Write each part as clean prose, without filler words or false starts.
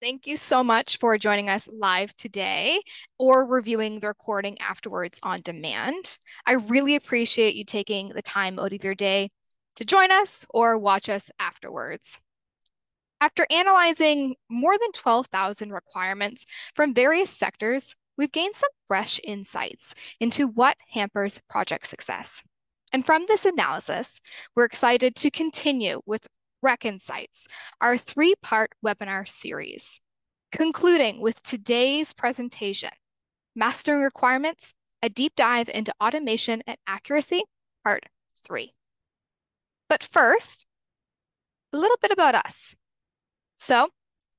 Thank you so much for joining us live today or reviewing the recording afterwards on demand. I really appreciate you taking the time out of your day to join us or watch us afterwards. After analyzing more than 12,000 requirements from various sectors, we've gained some fresh insights into what hampers project success. And from this analysis, we're excited to continue with Rec Insights, our three-part webinar series, concluding with today's presentation, Mastering Requirements, a deep dive into automation and accuracy, part 3. But first, a little bit about us. So,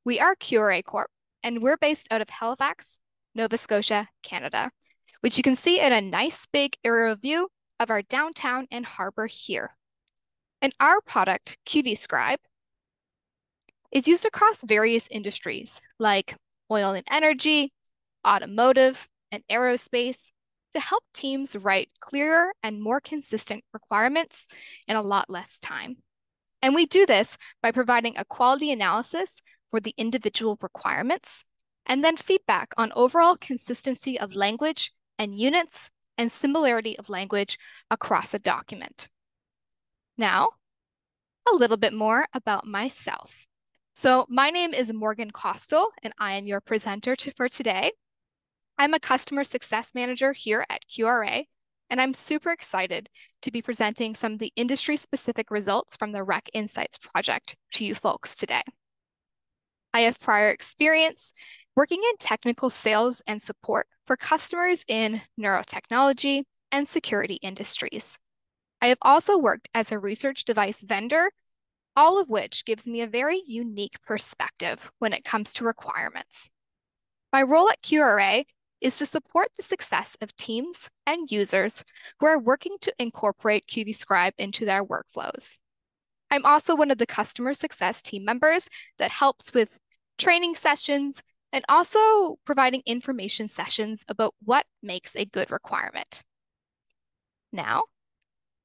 we are QRA Corp, and we're based out of Halifax, Nova Scotia, Canada, which you can see in a nice big aerial view of our downtown and harbor here. And our product, QVScribe, is used across various industries like oil and energy, automotive, and aerospace to help teams write clearer and more consistent requirements in a lot less time. And we do this by providing a quality analysis for the individual requirements and then feedback on overall consistency of language and units and similarity of language across a document. Now, a little bit more about myself. So my name is Morgan Costel, and I am your presenter for today. I'm a customer success manager here at QRA, and I'm super excited to be presenting some of the industry-specific results from the Rec Insights project to you folks today. I have prior experience working in technical sales and support for customers in neurotechnology and security industries. I have also worked as a research device vendor, all of which gives me a very unique perspective when it comes to requirements. My role at QRA is to support the success of teams and users who are working to incorporate QVScribe into their workflows. I'm also one of the customer success team members that helps with training sessions and also providing information sessions about what makes a good requirement. Now,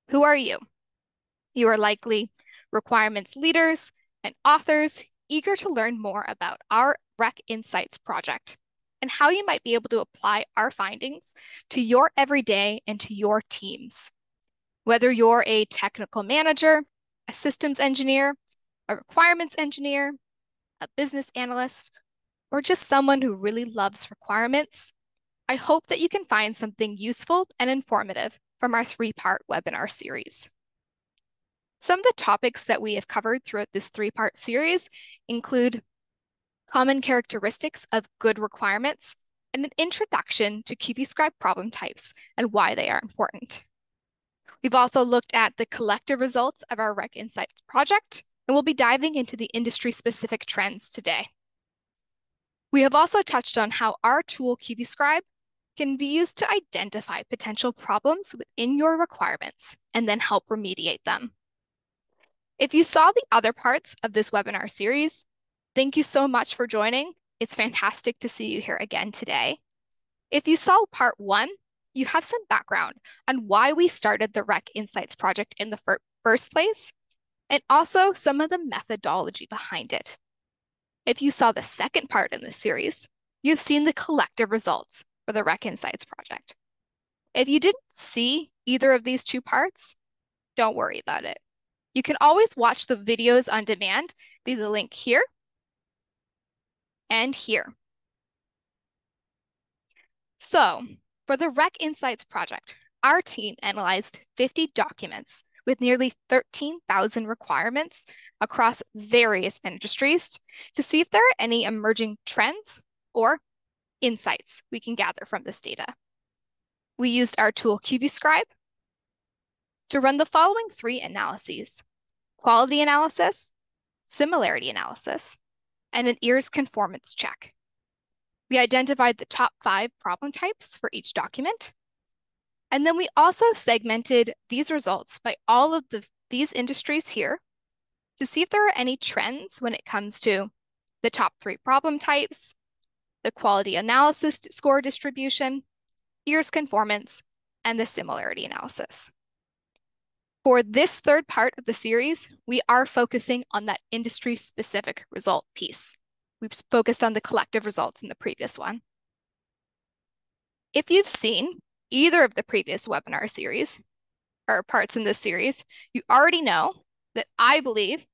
who are you? You are likely requirements leaders and authors eager to learn more about our Rec Insights project and how you might be able to apply our findings to your everyday and to your teams. Whether you're a technical manager, a systems engineer, a requirements engineer, a business analyst, or just someone who really loves requirements, I hope that you can find something useful and informative from our three-part webinar series. Some of the topics that we have covered throughout this three-part series include common characteristics of good requirements and an introduction to QVScribe problem types and why they are important. We've also looked at the collective results of our Rec Insights project, and we'll be diving into the industry-specific trends today. We have also touched on how our tool QVScribe can be used to identify potential problems within your requirements and then help remediate them. If you saw the other parts of this webinar series, thank you so much for joining. It's fantastic to see you here again today. If you saw part 1, you have some background on why we started the Rec Insights project in the first place, and also some of the methodology behind it. If you saw the second part in this series, you've seen the collective results for the Rec Insights project. If you didn't see either of these two parts, don't worry about it. You can always watch the videos on demand via the link here and here. So, for the Rec Insights project, our team analyzed 50 documents with nearly 13,000 requirements across various industries to see if there are any emerging trends or insights we can gather from this data. We used our tool QVScribe to run the following 3 analyses: quality analysis, similarity analysis, and an ears conformance check. We identified the top 5 problem types for each document. And then we also segmented these results by all of these industries here to see if there are any trends when it comes to the top 3 problem types, the quality analysis score distribution, ears conformance, and the similarity analysis. For this third part of the series, we are focusing on that industry-specific result piece. We've focused on the collective results in the previous one. If you've seen either of the previous webinar series or parts in this series, you already know that I believe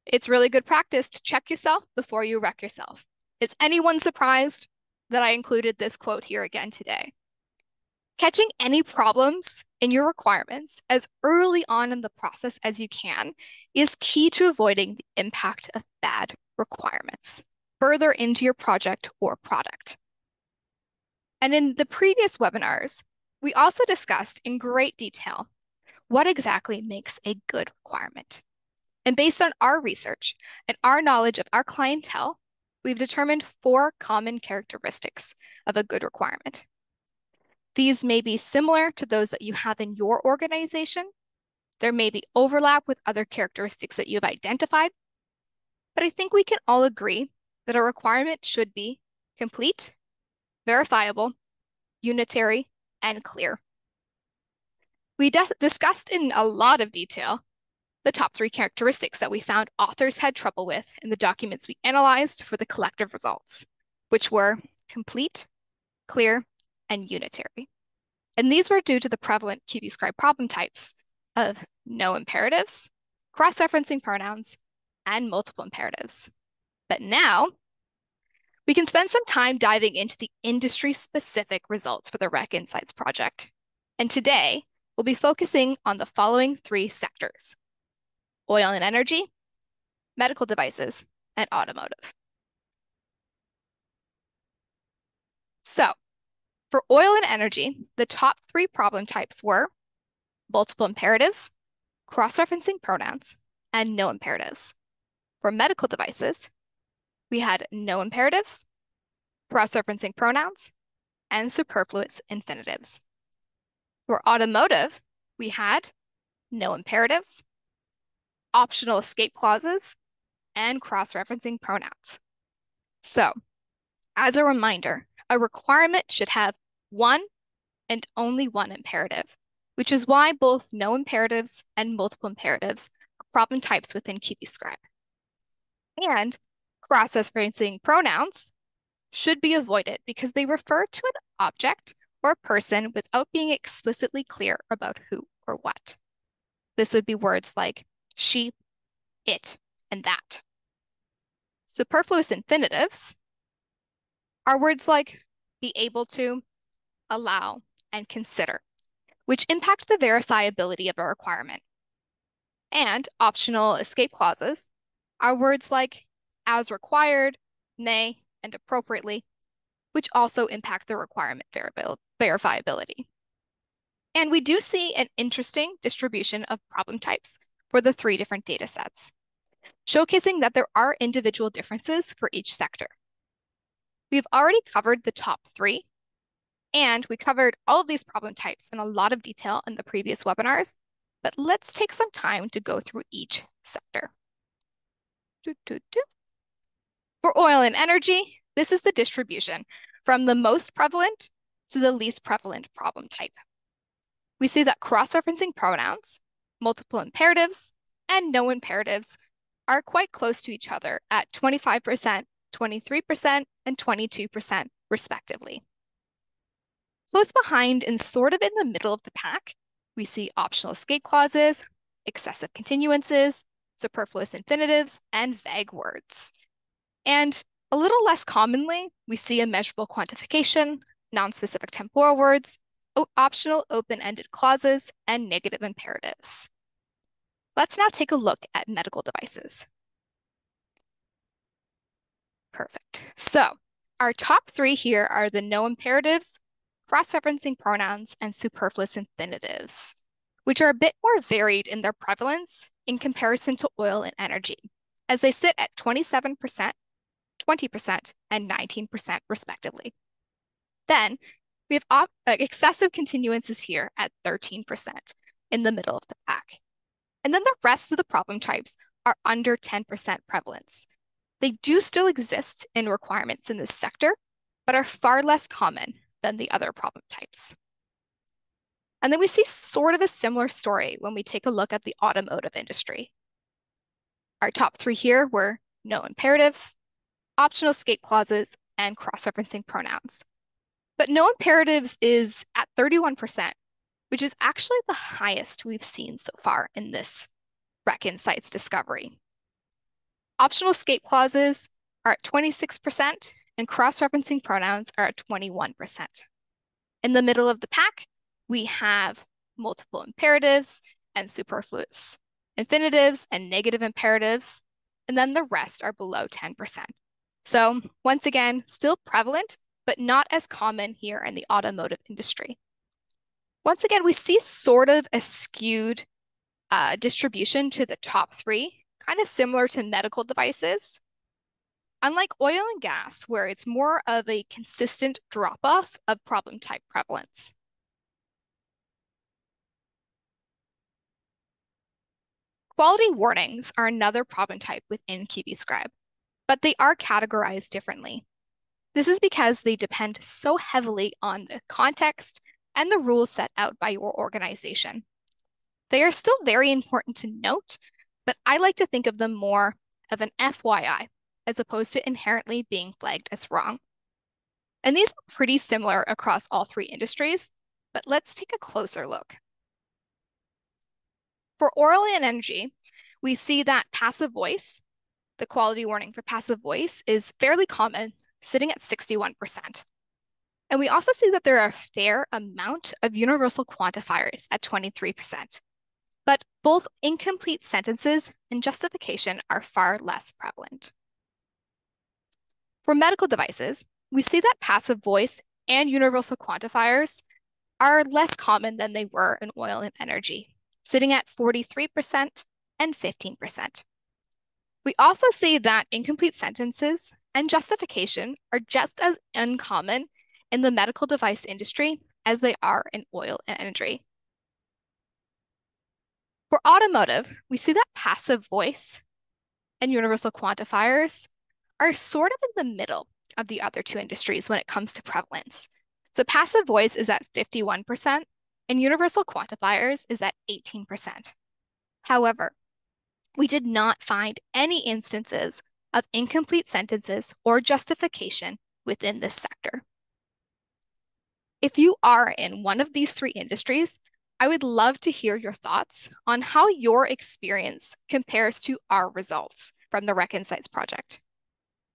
it's really good practice to check yourself before you wreck yourself. Is anyone surprised that I included this quote here again today? Catching any problems in your requirements as early on in the process as you can is key to avoiding the impact of bad requirements further into your project or product. And in the previous webinars, we also discussed in great detail what exactly makes a good requirement. And based on our research and our knowledge of our clientele, we've determined 4 common characteristics of a good requirement. These may be similar to those that you have in your organization. There may be overlap with other characteristics that you've identified, but I think we can all agree that a requirement should be complete, verifiable, unitary, and clear. We discussed in a lot of detail the top 3 characteristics that we found authors had trouble with in the documents we analyzed for the collective results, which were complete, clear, and unitary. And these were due to the prevalent QB-Scribe problem types of no imperatives, cross-referencing pronouns, and multiple imperatives. But now, we can spend some time diving into the industry-specific results for the Rec Insights project. And today, we'll be focusing on the following 3 sectors: oil and energy, medical devices, and automotive. So, for oil and energy, the top 3 problem types were multiple imperatives, cross-referencing pronouns, and no imperatives. For medical devices, we had no imperatives, cross-referencing pronouns, and superfluous infinitives. For automotive, we had no imperatives, optional escape clauses, and cross-referencing pronouns. So, as a reminder, a requirement should have one and only one imperative, which is why both no imperatives and multiple imperatives are problem types within QB-Scribe. And cross-referencing pronouns should be avoided because they refer to an object or person without being explicitly clear about who or what. This would be words like she, it, and that. Superfluous infinitives are words like be able to, allow, and consider, which impact the verifiability of a requirement. And optional escape clauses are words like as required, may, and appropriately, which also impact the requirement verifiability. And we do see an interesting distribution of problem types for the 3 different data sets, showcasing that there are individual differences for each sector. We've already covered the top 3, and we covered all of these problem types in a lot of detail in the previous webinars, but let's take some time to go through each sector. For oil and energy, this is the distribution from the most prevalent to the least prevalent problem type. We see that cross-referencing pronouns, multiple imperatives, and no imperatives are quite close to each other at 25%, 23%, and 22% respectively. Close behind and sort of in the middle of the pack, we see optional escape clauses, excessive continuances, superfluous infinitives, and vague words. And a little less commonly, we see immeasurable quantification, non-specific temporal words, optional open-ended clauses, and negative imperatives. Let's now take a look at medical devices. Perfect. So our top 3 here are the no imperatives, cross-referencing pronouns, and superfluous infinitives, which are a bit more varied in their prevalence in comparison to oil and energy, as they sit at 27%, 20%, and 19% respectively. Then we have excessive continuances here at 13% in the middle of the pack. And then the rest of the problem types are under 10% prevalence. They do still exist in requirements in this sector, but are far less common than the other problem types. And then we see sort of a similar story when we take a look at the automotive industry. Our top 3 here were no imperatives, optional escape clauses, and cross-referencing pronouns. But no imperatives is at 31%, which is actually the highest we've seen so far in this Rec Insights discovery. Optional escape clauses are at 26%, and cross-referencing pronouns are at 21%. In the middle of the pack, we have multiple imperatives and superfluous infinitives and negative imperatives, and then the rest are below 10%. So once again, still prevalent, but not as common here in the automotive industry. Once again, we see sort of a skewed distribution to the top three, kind of similar to medical devices. Unlike oil and gas, where it's more of a consistent drop-off of problem type prevalence. Quality warnings are another problem type within QBScribe, but they are categorized differently. This is because they depend so heavily on the context and the rules set out by your organization. They are still very important to note, but I like to think of them more of an FYI, as opposed to inherently being flagged as wrong. And these are pretty similar across all three industries, but let's take a closer look. For oil and energy, we see that passive voice, the quality warning for passive voice, is fairly common, sitting at 61%. And we also see that there are a fair amount of universal quantifiers at 23%. But both incomplete sentences and justification are far less prevalent. For medical devices, we see that passive voice and universal quantifiers are less common than they were in oil and energy, sitting at 43% and 15%. We also see that incomplete sentences and justification are just as uncommon in the medical device industry as they are in oil and energy. For automotive, we see that passive voice and universal quantifiers are sort of in the middle of the other two industries when it comes to prevalence. So passive voice is at 51% and universal quantifiers is at 18%. However, we did not find any instances of incomplete sentences or justification within this sector. If you are in one of these three industries, I would love to hear your thoughts on how your experience compares to our results from the Rec Insights project.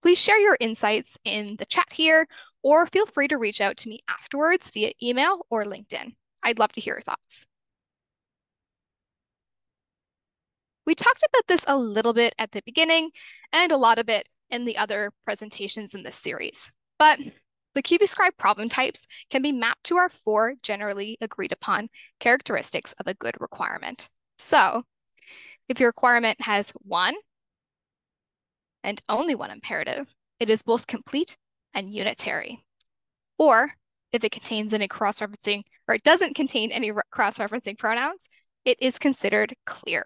Please share your insights in the chat here, or feel free to reach out to me afterwards via email or LinkedIn. I'd love to hear your thoughts. We talked about this a little bit at the beginning and a lot of it in the other presentations in this series, but the QBScribe problem types can be mapped to our 4 generally agreed upon characteristics of a good requirement. So if your requirement has 1 and only 1 imperative, it is both complete and unitary. Or if it contains any cross-referencing, or it doesn't contain any cross-referencing pronouns, it is considered clear.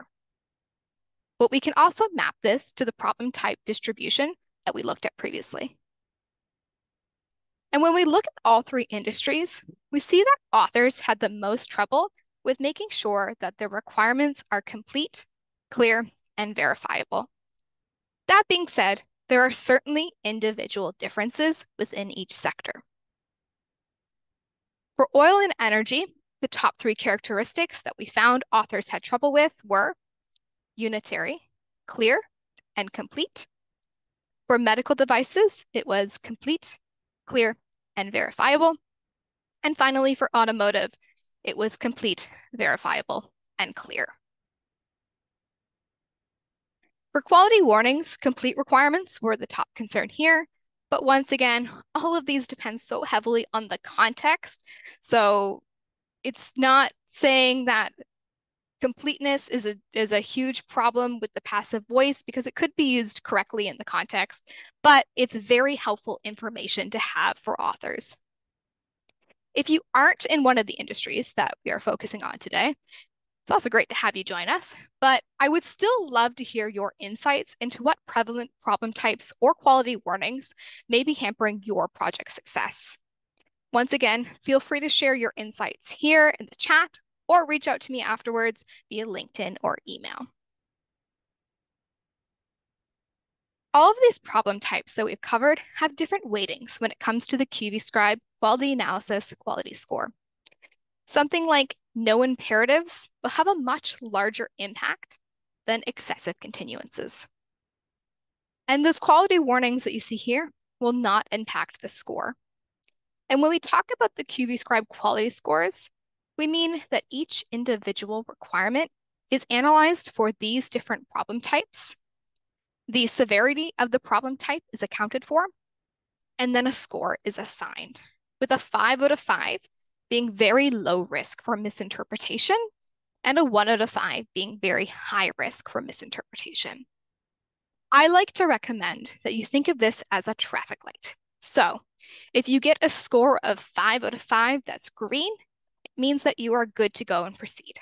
But we can also map this to the problem type distribution that we looked at previously. And when we look at all three industries, we see that authors had the most trouble with making sure that their requirements are complete, clear, and verifiable. That being said, there are certainly individual differences within each sector. For oil and energy, the top 3 characteristics that we found authors had trouble with were unitary, clear, and complete. For medical devices, it was complete, clear, and verifiable. And finally, for automotive, it was complete, verifiable, and clear. For quality warnings, complete requirements were the top concern here. But once again, all of these depend so heavily on the context. So it's not saying that completeness is a huge problem with the passive voice because it could be used correctly in the context, but it's very helpful information to have for authors. If you aren't in one of the industries that we are focusing on today, it's also great to have you join us, but I would still love to hear your insights into what prevalent problem types or quality warnings may be hampering your project success. Once again, feel free to share your insights here in the chat or reach out to me afterwards via LinkedIn or email. All of these problem types that we've covered have different weightings when it comes to the QV-Scribe quality analysis quality score. Something like no imperatives will have a much larger impact than excessive continuances. And those quality warnings that you see here will not impact the score. And when we talk about the QV-Scribe quality scores, we mean that each individual requirement is analyzed for these different problem types. The severity of the problem type is accounted for, and then a score is assigned, with a 5 out of 5 being very low risk for misinterpretation, and a 1 out of 5 being very high risk for misinterpretation. I like to recommend that you think of this as a traffic light. So if you get a score of 5 out of 5 that's green, it means that you are good to go and proceed.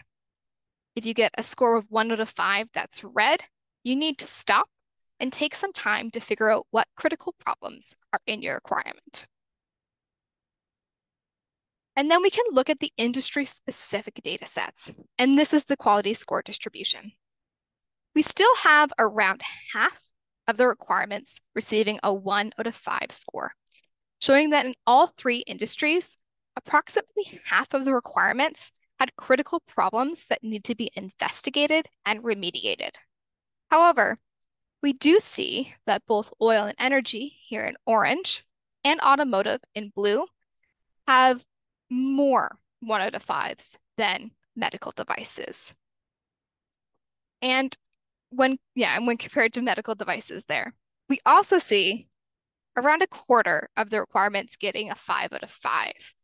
If you get a score of 1 out of 5 that's red, you need to stop and take some time to figure out what critical problems are in your requirement. And then we can look at the industry-specific data sets, and this is the quality score distribution. We still have around half of the requirements receiving a 1 out of 5 score, showing that in all three industries, approximately half of the requirements had critical problems that need to be investigated and remediated. However, we do see that both oil and energy here in orange and automotive in blue have more 1 out of 5s than medical devices. And when compared to medical devices there, we also see around a quarter of the requirements getting a 5 out of 5.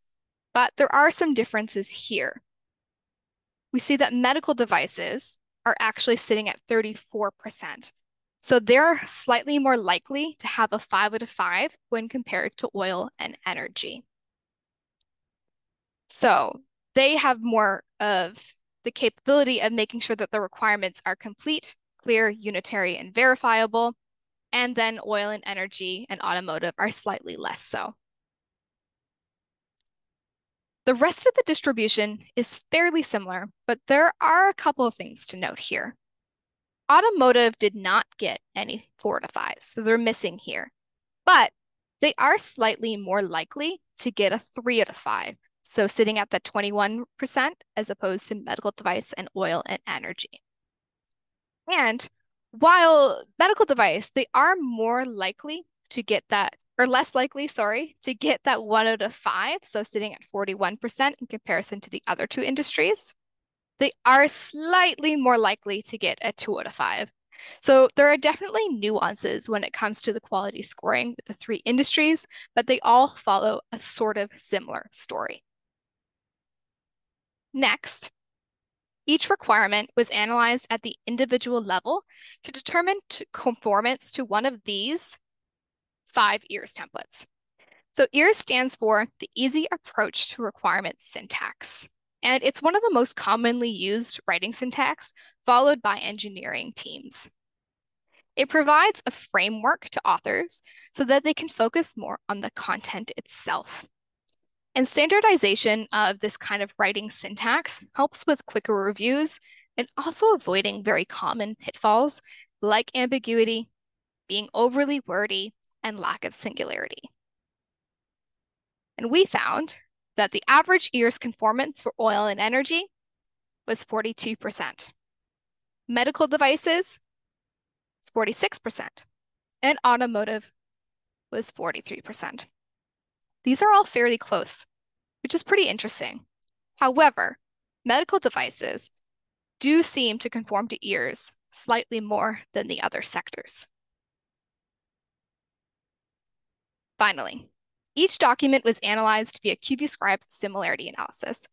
But there are some differences here. We see that medical devices are actually sitting at 34%. So they're slightly more likely to have a 5 out of 5 when compared to oil and energy. So they have more of the capability of making sure that the requirements are complete, clear, unitary, and verifiable. And then oil and energy and automotive are slightly less so. The rest of the distribution is fairly similar, but there are a couple of things to note here. Automotive did not get any 4 to 5, so they're missing here. But they are slightly more likely to get a 3 out of 5, so sitting at the 21% as opposed to medical device and oil and energy. And while medical device, they are more likely to get that, or less likely, sorry, to get that 1 out of 5, so sitting at 41% in comparison to the other two industries. They are slightly more likely to get a 2 out of 5. So there are definitely nuances when it comes to the quality scoring with the three industries, but they all follow a sort of similar story. Next, each requirement was analyzed at the individual level to determine conformance to one of these 5 EARS templates. So EARS stands for the Easy Approach to Requirements Syntax. And it's one of the most commonly used writing syntax, followed by engineering teams. It provides a framework to authors so that they can focus more on the content itself. And standardization of this kind of writing syntax helps with quicker reviews and also avoiding very common pitfalls like ambiguity, being overly wordy, and lack of singularity. And we found that the average EARS conformance for oil and energy was 42%. Medical devices was 46%, and automotive was 43%. These are all fairly close, which is pretty interesting. However, medical devices do seem to conform to EARS slightly more than the other sectors. Finally, each document was analyzed via QV-Scribe's similarity analysis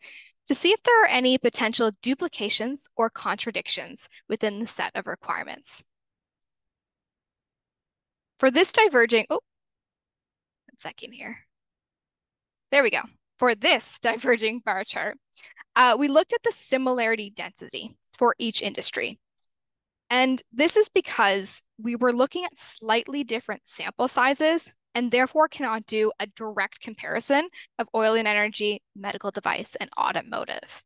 to see if there are any potential duplications or contradictions within the set of requirements. For this diverging, one second here. There we go. For this diverging bar chart, we looked at the similarity density for each industry. And this is because we were looking at slightly different sample sizes and therefore cannot do a direct comparison of oil and energy, medical device, and automotive.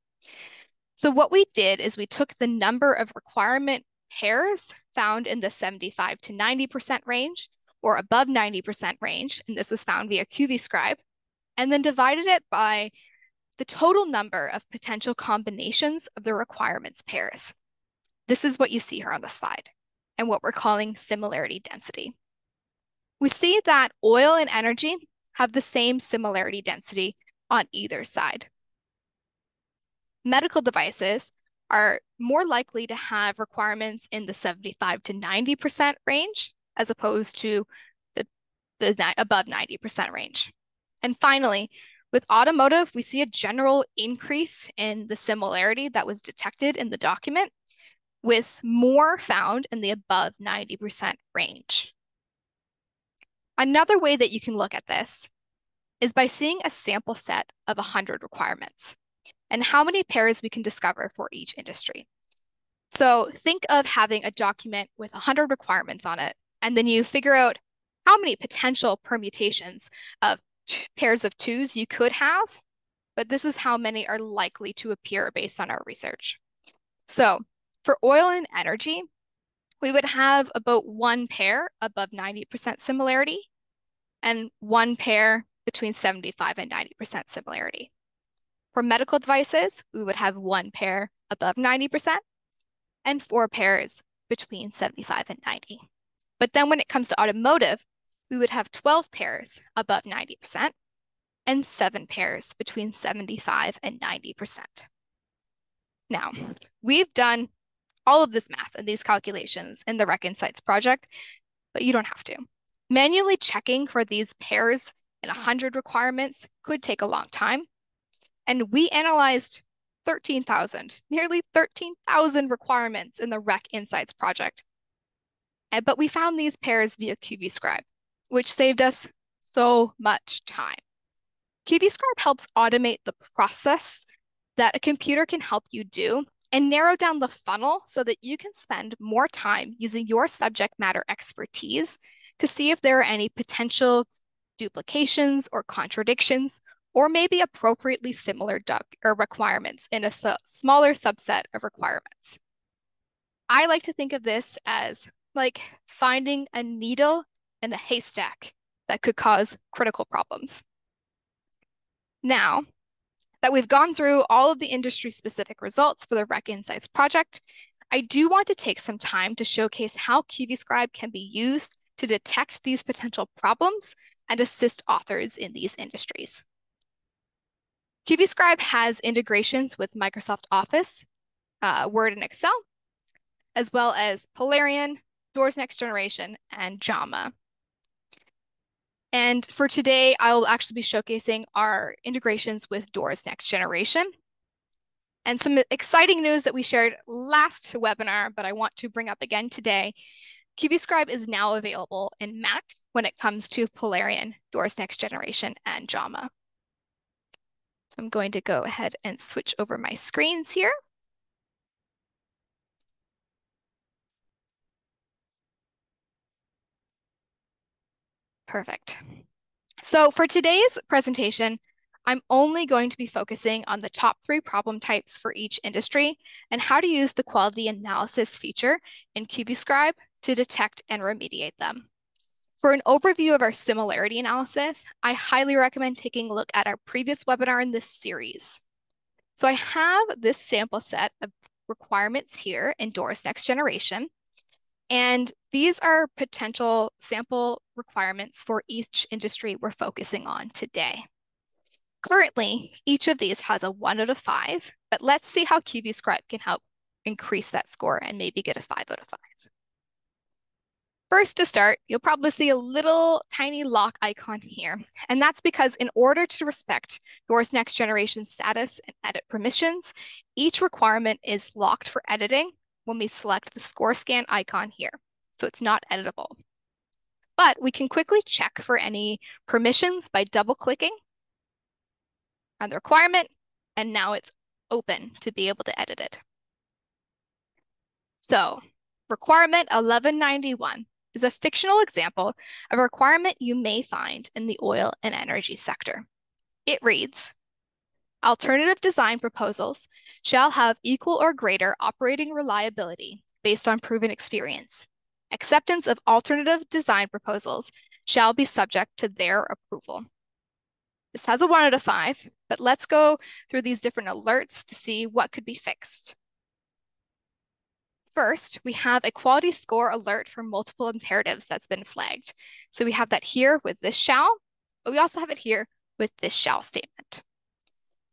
So what we did is we took the number of requirement pairs found in the 75 to 90% range or above 90% range, and this was found via QVScribe, and then divided it by the total number of potential combinations of the requirements pairs. This is what you see here on the slide and what we're calling similarity density. We see that oil and energy have the same similarity density on either side. Medical devices are more likely to have requirements in the 75 to 90% range as opposed to the above 90% range. And finally, with automotive, we see a general increase in the similarity that was detected in the document, with more found in the above 90% range. Another way that you can look at this is by seeing a sample set of 100 requirements and how many pairs we can discover for each industry. So think of having a document with 100 requirements on it, and then you figure out how many potential permutations of pairs of twos you could have, but this is how many are likely to appear based on our research. So for oil and energy, we would have about one pair above 90% similarity and one pair between 75 and 90% similarity. For medical devices, we would have one pair above 90% and 4 pairs between 75 and 90. But then when it comes to automotive, we would have 12 pairs above 90% and 7 pairs between 75 and 90%. Now, we've done all of this math and these calculations in the RecInsights project, but you don't have to. Manually checking for these pairs in 100 requirements could take a long time. And we analyzed 13,000, nearly 13,000 requirements in the RecInsights project. But we found these pairs via QVScribe, which saved us so much time. QVScribe helps automate the process that a computer can help you do and narrow down the funnel so that you can spend more time using your subject matter expertise to see if there are any potential duplications or contradictions, or maybe appropriately similar requirements in a smaller subset of requirements. I like to think of this as like finding a needle in a haystack that could cause critical problems. Now that we've gone through all of the industry-specific results for the RecInsights project, I do want to take some time to showcase how QVScribe can be used to detect these potential problems and assist authors in these industries. QVScribe has integrations with Microsoft Office, Word and Excel, as well as Polarian, Doors Next Generation, and JAMA. And for today, I'll actually be showcasing our integrations with Doors Next Generation. And some exciting news that we shared last webinar, but I want to bring up again today. QVScribe is now available in Mac when it comes to Polarian, Doors Next Generation, and JAMA. So I'm going to go ahead and switch over my screens here. Perfect. So for today's presentation, I'm only going to be focusing on the top 3 problem types for each industry and how to use the quality analysis feature in QVScribe to detect and remediate them. For an overview of our similarity analysis, I highly recommend taking a look at our previous webinar in this series. So I have this sample set of requirements here in Doors Next Generation, and these are potential sample requirements for each industry we're focusing on today. Currently, each of these has a 1 out of 5, but let's see how QVScribe can help increase that score and maybe get a 5 out of 5. First, to start, you'll probably see a little tiny lock icon here, and that's because in order to respect Doors Next Generation status and edit permissions, each requirement is locked for editing when we select the score scan icon here, so it's not editable. But we can quickly check for any permissions by double-clicking on the requirement, and now it's open to be able to edit it. So, requirement 1191 is a fictional example of a requirement you may find in the oil and energy sector. It reads, alternative design proposals shall have equal or greater operating reliability based on proven experience. Acceptance of alternative design proposals shall be subject to their approval. This has a 1 out of 5, but let's go through these different alerts to see what could be fixed. First, we have a quality score alert for multiple imperatives that's been flagged. So we have that here with this shall, but we also have it here with this shall statement.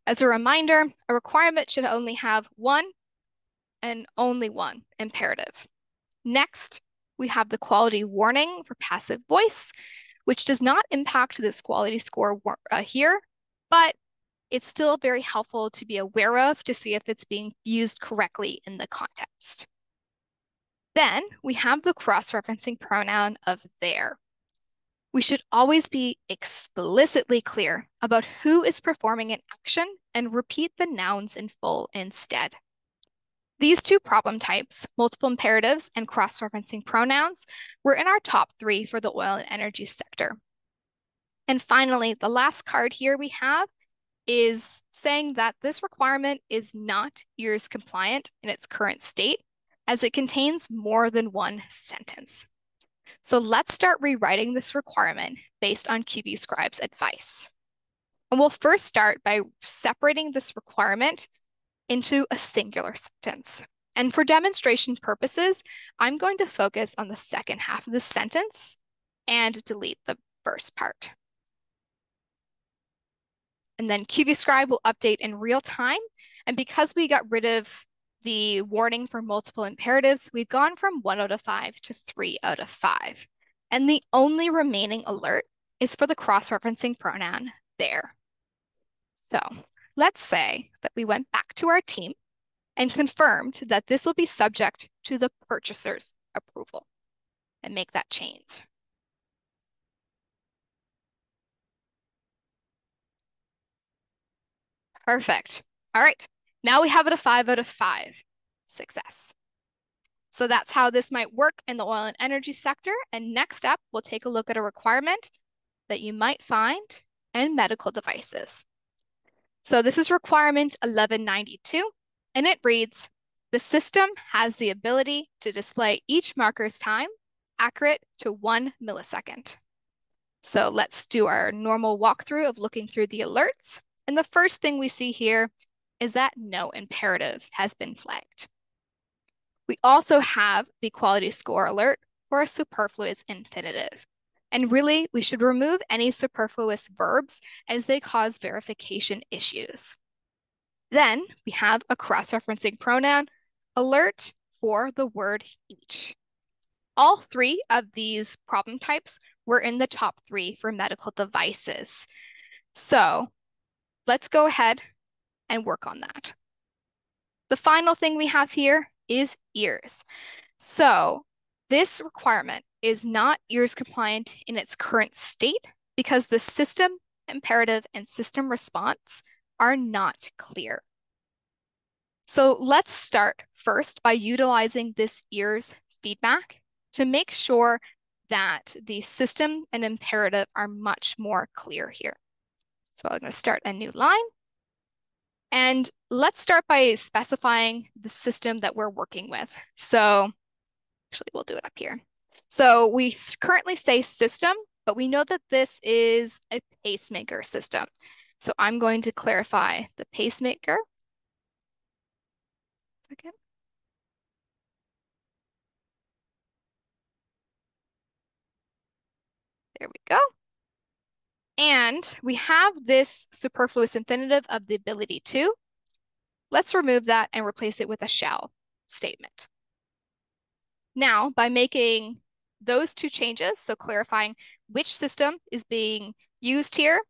As a reminder, a requirement should only have one and only one imperative. Next, we have the quality warning for passive voice, which does not impact this quality score here, but it's still very helpful to be aware of to see if it's being used correctly in the context. Then we have the cross-referencing pronoun of their. We should always be explicitly clear about who is performing an action and repeat the nouns in full instead. These two problem types, multiple imperatives and cross-referencing pronouns, were in our top 3 for the oil and energy sector. And finally, the last card here we have is saying that this requirement is not EARS compliant in its current state, as it contains more than one sentence. So let's start rewriting this requirement based on QB-Scribe's advice. And we'll first start by separating this requirement into a singular sentence. And for demonstration purposes, I'm going to focus on the second half of the sentence and delete the first part. And then QB-Scribe will update in real time. And because we got rid of the warning for multiple imperatives, we've gone from 1 out of 5 to 3 out of 5. And the only remaining alert is for the cross-referencing pronoun their. So let's say that we went back to our team and confirmed that this will be subject to the purchaser's approval and make that change. Perfect. All right. Now we have it a 5 out of 5. Success. So that's how this might work in the oil and energy sector. And next up, we'll take a look at a requirement that you might find in medical devices. So this is requirement 1192, and it reads, the system has the ability to display each marker's time accurate to 1 millisecond. So let's do our normal walkthrough of looking through the alerts. And the first thing we see here is that no imperative has been flagged. We also have the quality score alert for a superfluous infinitive. And really, we should remove any superfluous verbs as they cause verification issues. Then we have a cross-referencing pronoun alert for the word each. All 3 of these problem types were in the top 3 for medical devices. So let's go ahead and work on that. The final thing we have here is EARS. So this requirement is not EARS compliant in its current state because the system imperative and system response are not clear. So let's start first by utilizing this EARS feedback to make sure that the system and imperative are much more clear here. So I'm going to start a new line. And let's start by specifying the system that we're working with. So actually, we'll do it up here. So we currently say system, but we know that this is a pacemaker system. So I'm going to clarify the pacemaker. Second. There we go. And we have this superfluous infinitive of the ability to. Let's remove that and replace it with a shall statement. Now, by making those 2 changes, so clarifying which system is being used here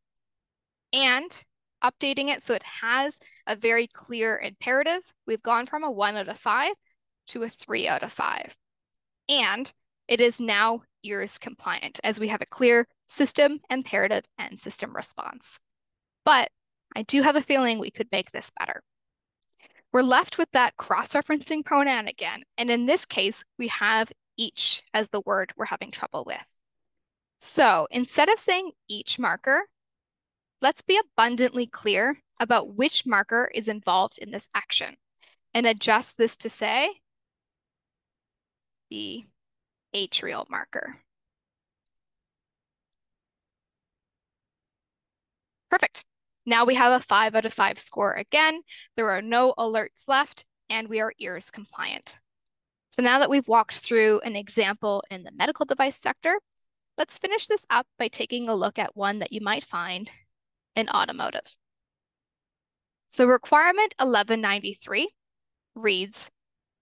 and updating it so it has a very clear imperative, we've gone from a 1 out of 5 to a 3 out of 5. And it is now EARS compliant as we have a clear system imperative and system response. But I do have a feeling we could make this better. We're left with that cross-referencing pronoun again. And in this case, we have each as the word we're having trouble with. So instead of saying each marker, let's be abundantly clear about which marker is involved in this action and adjust this to say the atrial marker. Perfect. Now we have a 5 out of 5 score again. There are no alerts left, and we are EARS compliant. So now that we've walked through an example in the medical device sector, let's finish this up by taking a look at one that you might find in automotive. So requirement 1193 reads,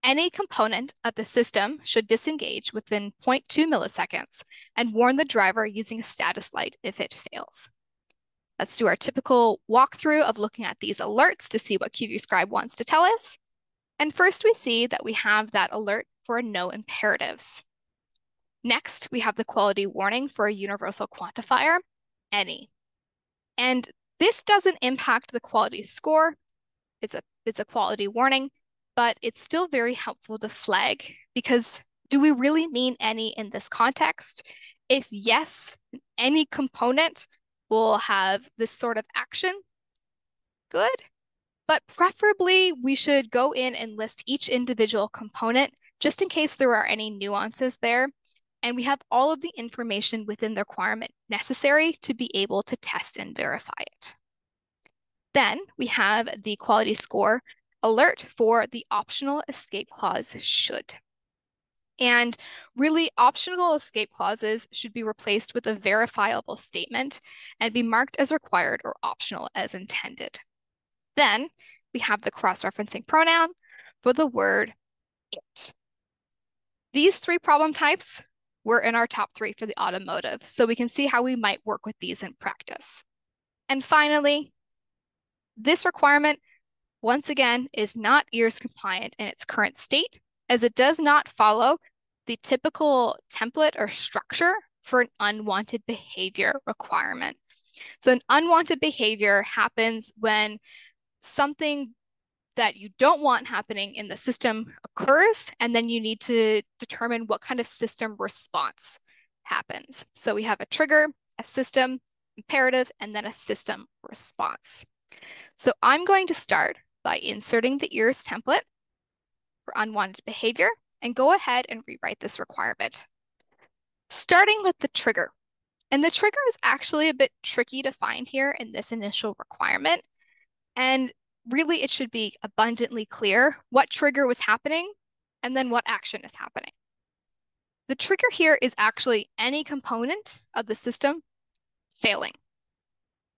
any component of the system should disengage within 0.2 milliseconds and warn the driver using a status light if it fails. Let's do our typical walkthrough of looking at these alerts to see what QVScribe wants to tell us. And first we see that we have that alert for no imperatives. Next, we have the quality warning for a universal quantifier, any. And this doesn't impact the quality score. It's a quality warning, but it's still very helpful to flag because do we really mean any in this context? If yes, any component will have this sort of action, good. But preferably we should go in and list each individual component just in case there are any nuances there. And we have all of the information within the requirement necessary to be able to test and verify it. Then we have the quality score alert for the optional escape clause should. And really, optional escape clauses should be replaced with a verifiable statement and be marked as required or optional as intended. Then we have the cross-referencing pronoun for the word it. These 3 problem types were in our top 3 for the automotive, so we can see how we might work with these in practice. And finally, this requirement, once again, is not EARS compliant in its current state, as it does not follow the typical template or structure for an unwanted behavior requirement. So an unwanted behavior happens when something that you don't want happening in the system occurs, and then you need to determine what kind of system response happens. So we have a trigger, a system imperative, and then a system response. So I'm going to start by inserting the EARS template for unwanted behavior and go ahead and rewrite this requirement. Starting with the trigger. And the trigger is actually a bit tricky to find here in this initial requirement. And really, it should be abundantly clear what trigger was happening and then what action is happening. The trigger here is actually any component of the system failing.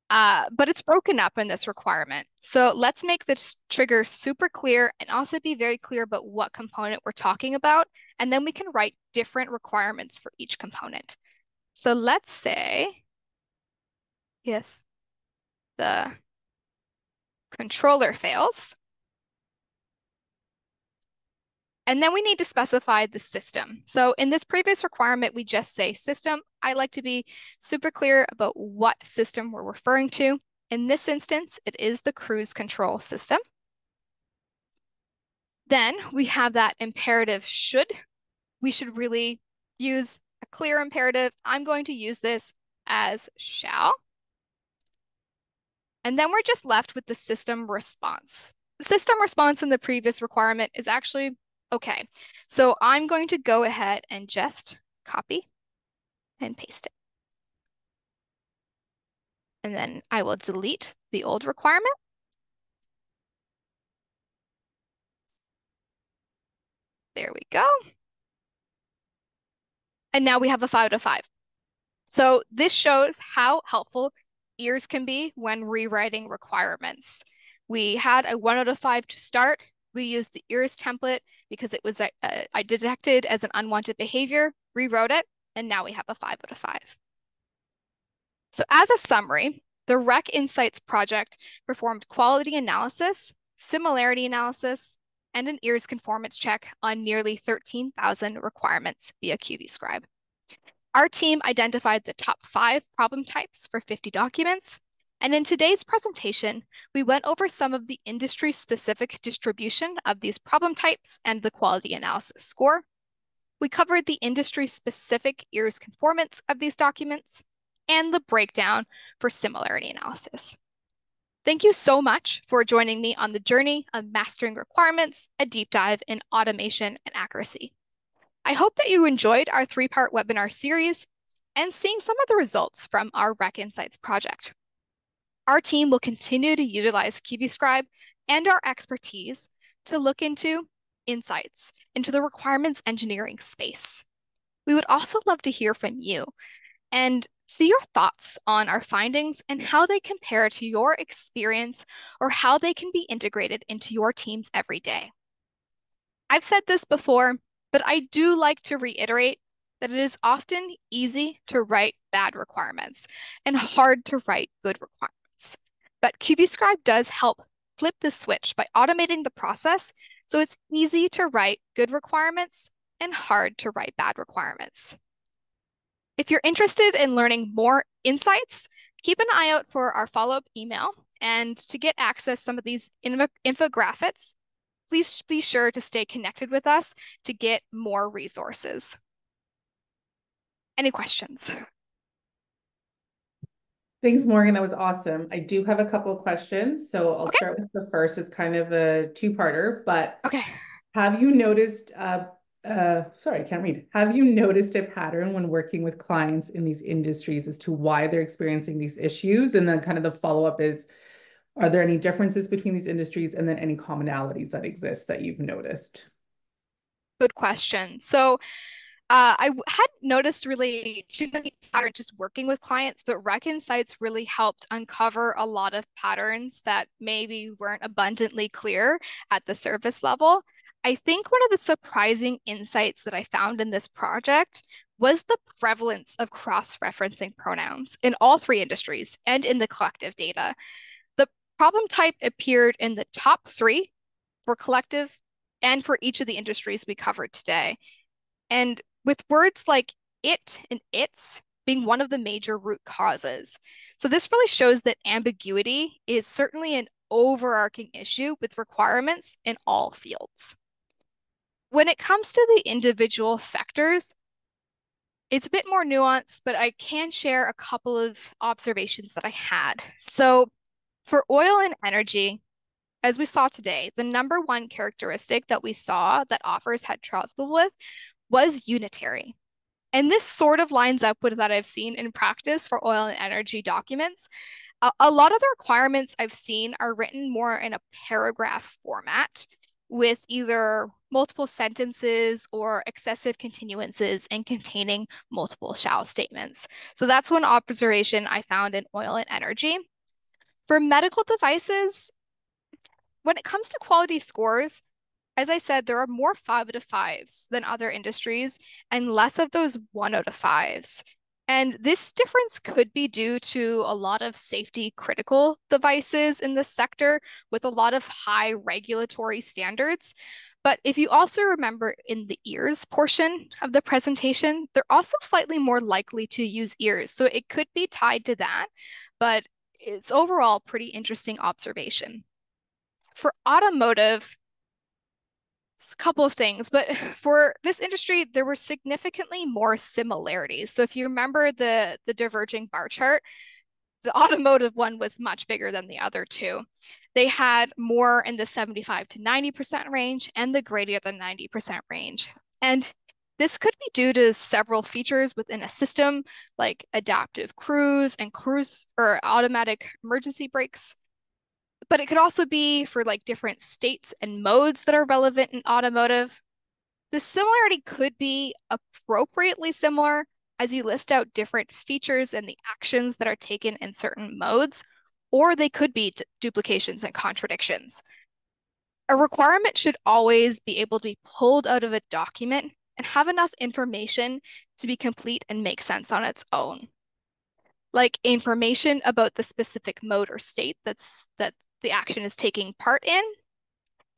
But it's broken up in this requirement. So let's make this trigger super clear and also be very clear about what component we're talking about. And then we can write different requirements for each component. So let's say if the controller fails, and then we need to specify the system. So in this previous requirement, we just say system. I like to be super clear about what system we're referring to. In this instance, it is the cruise control system. Then we have that imperative should. We should really use a clear imperative. I'm going to use this as shall. And then we're just left with the system response. The system response in the previous requirement is actually okay. So I'm going to go ahead and just copy and paste it. And then I will delete the old requirement. There we go. And now we have a 5 out of 5. So this shows how helpful EARS can be when rewriting requirements. We had a 1 out of 5 to start. We used the EARS template because it was I detected as an unwanted behavior, rewrote it, and now we have a 5 out of 5. So as a summary, the Rec Insights project performed quality analysis, similarity analysis, and an EARS conformance check on nearly 13,000 requirements via QVScribe. Our team identified the top 5 problem types for 50 documents, and in today's presentation, we went over some of the industry-specific distribution of these problem types and the quality analysis score. We covered the industry-specific EARS conformance of these documents and the breakdown for similarity analysis. Thank you so much for joining me on the journey of mastering requirements, a deep dive in automation and accuracy. I hope that you enjoyed our three-part webinar series and seeing some of the results from our Rec Insights project. Our team will continue to utilize QBScribe and our expertise to look into insights into the requirements engineering space. We would also love to hear from you and see your thoughts on our findings and how they compare to your experience or how they can be integrated into your teams every day. I've said this before, but I do like to reiterate that it is often easy to write bad requirements and hard to write good requirements. But QBScribe does help flip the switch by automating the process so it's easy to write good requirements and hard to write bad requirements. If you're interested in learning more insights, keep an eye out for our follow-up email. And to get access to some of these infographics, please be sure to stay connected with us to get more resources. Any questions? Thanks, Morgan. That was awesome. I do have a couple of questions. So I'll Okay. start with the first. It's kind of a two-parter, but Okay. have you noticed, sorry, I can't read. Have you noticed a pattern when working with clients in these industries as to why they're experiencing these issues? And then kind of the follow-up is, are there any differences between these industries and then any commonalities that exist that you've noticed? Good question. So I hadn't noticed really too many patterns just working with clients, but Rec Insights really helped uncover a lot of patterns that maybe weren't abundantly clear at the surface level. I think one of the surprising insights that I found in this project was the prevalence of cross-referencing pronouns in all three industries and in the collective data. The problem type appeared in the top three for collective and for each of the industries we covered today. And with words like it and its being one of the major root causes. So this really shows that ambiguity is certainly an overarching issue with requirements in all fields. When it comes to the individual sectors, it's a bit more nuanced, but I can share a couple of observations that I had. So for oil and energy, as we saw today, the number one characteristic that we saw that offers had trouble with was unitary. And this sort of lines up with that I've seen in practice for oil and energy documents. A lot of the requirements I've seen are written more in a paragraph format with either multiple sentences or excessive continuances and containing multiple shall statements. So that's one observation I found in oil and energy. For medical devices, when it comes to quality scores, as I said, there are more 5 out of 5s than other industries and less of those 1 out of 5s. And this difference could be due to a lot of safety critical devices in this sector with a lot of high regulatory standards. But if you also remember in the ears portion of the presentation, they're also slightly more likely to use ears. So it could be tied to that, but it's overall pretty interesting observation. For automotive, a couple of things, but for this industry, there were significantly more similarities. So if you remember the diverging bar chart, the automotive one was much bigger than the other two. They had more in the 75 to 90% range and the greater than 90% range. And this could be due to several features within a system like adaptive cruise and cruise or automatic emergency brakes, but it could also be for like different states and modes that are relevant in automotive. The similarity could be appropriately similar as you list out different features and the actions that are taken in certain modes, or they could be duplications and contradictions. A requirement should always be able to be pulled out of a document and have enough information to be complete and make sense on its own. Like information about the specific mode or state that the action is taking part in,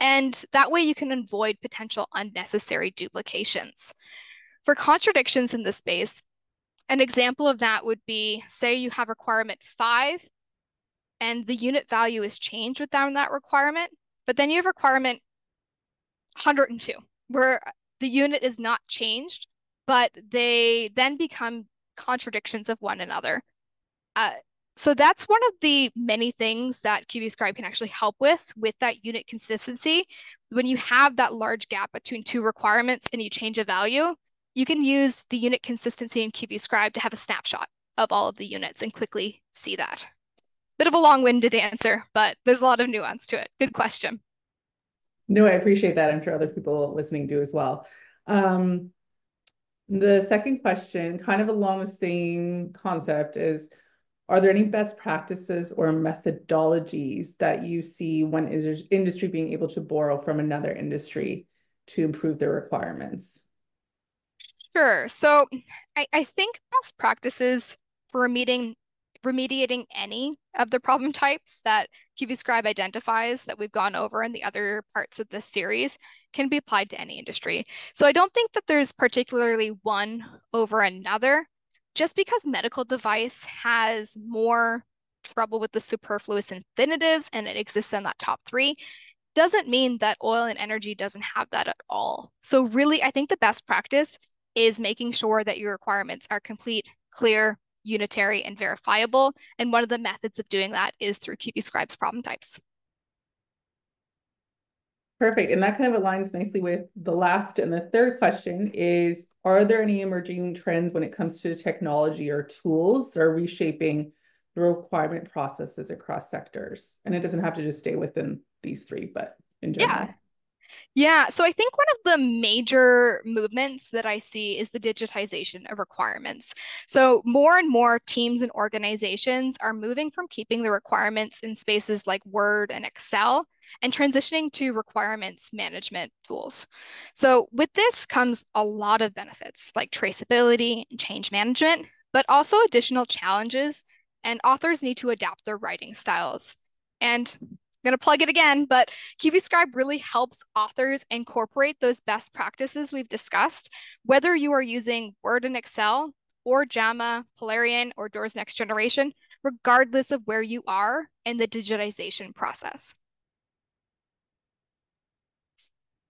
and that way you can avoid potential unnecessary duplications. For contradictions in this space, an example of that would be, say you have requirement 5 and the unit value is changed within that requirement, but then you have requirement 102 where the unit is not changed, but they then become contradictions of one another. So that's one of the many things that QBScribe can actually help with that unit consistency. When you have that large gap between two requirements and you change a value, you can use the unit consistency in QBScribe to have a snapshot of all of the units and quickly see that. Bit of a long-winded answer, but there's a lot of nuance to it. Good question. No, I appreciate that. I'm sure other people listening do as well. Um, the second question, kind of along the same concept, is are there any best practices or methodologies that you see one industry being able to borrow from another industry to improve their requirements? Sure. So I think best practices for remediating any of the problem types that QBScribe identifies that we've gone over in the other parts of this series can be applied to any industry. So I don't think that there's particularly one over another. Just because medical device has more trouble with the superfluous infinitives and it exists in that top three, doesn't mean that oil and energy doesn't have that at all. So really, I think the best practice is making sure that your requirements are complete, clear, unitary, and verifiable. And one of the methods of doing that is through QBScribe's problem types. Perfect. And that kind of aligns nicely with the last and the third question is, are there any emerging trends when it comes to technology or tools that are reshaping the requirement processes across sectors? And it doesn't have to just stay within these three, but in Yeah, general. Yeah, so I think one of the major movements that I see is the digitization of requirements. So more and more teams and organizations are moving from keeping the requirements in spaces like Word and Excel and transitioning to requirements management tools. So with this comes a lot of benefits like traceability and change management, but also additional challenges, and authors need to adapt their writing styles. And I'm going to plug it again, but QBScribe really helps authors incorporate those best practices we've discussed, whether you are using Word and Excel or JAMA, Polarian, or Doors Next Generation, regardless of where you are in the digitization process.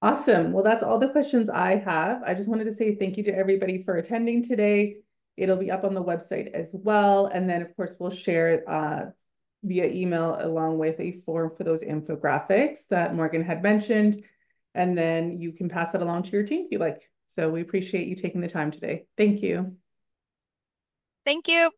Awesome. Well, that's all the questions I have. I just wanted to say thank you to everybody for attending today. It'll be up on the website as well. And then, of course, we'll share it via email along with a form for those infographics that Morgan had mentioned. And then you can pass that along to your team if you like. So we appreciate you taking the time today. Thank you. Thank you.